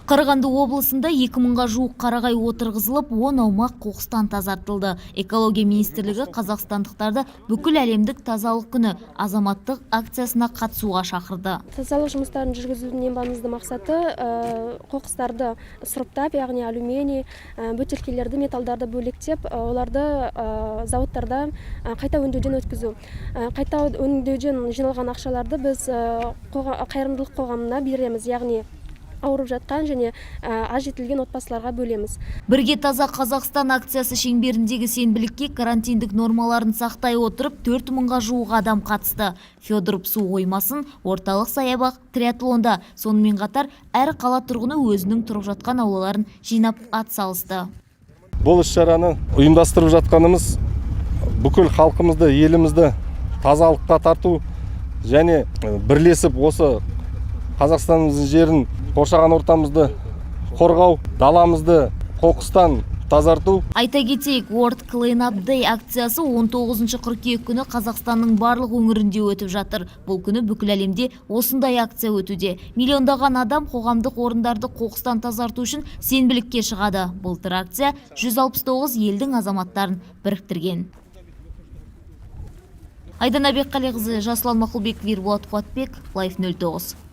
Қарағанды облысында 2000-ға жуық қарағай отырғызылып, 10 аумақ қоқыстан тазартылды. Экология министрлігі қазақстандықтарды бүкіл әлемдік тазалық күні азаматтық акциясына қатысуға шақырды. Тазалық жұмыстарын жүргізудің ең маңызды мақсаты қоқыстарды сұрыптап, яғни алюминий, бөтелкелерді, металдарды бөлектеп, оларды зауыттарда қайта өңдеуден өткізу. Қайта өңдеуден жиналған ақшаларды біз қайырымдылық қоғамына береміз, яғни ауырып жатқан және аз жетілген отбасыларға бөлеміз. Бірге таза Қазақстан акциясы шеңберіндегі сенбілікке карантиндік нормаларын сақтай отырып 4000-ға жуық адам қатысты. Федоров су қоймасын, орталық саябақ, триатлонда, сонымен қатар әр қала тұрғыны өзінің тұрып жатқан аулаларын жинап ат салысты. Бұл іс-шараны ұйымдастырып жатқанымыз бүкіл халқымызды, елімізді тазалыққа тарту және бірлесіп осы Қазақстанымыздың жерін, қоршаған ортамызды қорғау, даламызды қоқыстан тазарту. Айта кетейік, World Clean Up Day акциясы 19 қыркүйек күні Қазақстанның барлық өңірінде өтіп жатыр. Бұл күні бүкіл әлемде осындай акция өтуде. Миллиондаған адам қоғамдық орындарды қоқыстан тазарту үшін сенбілікке шығады. Былтыр акция 169 елдің азаматтарын біріктірген. Айдана Бекқалиқызы, Жасұлан Мақұлбек, Ерболат Қуатбек, Life 09.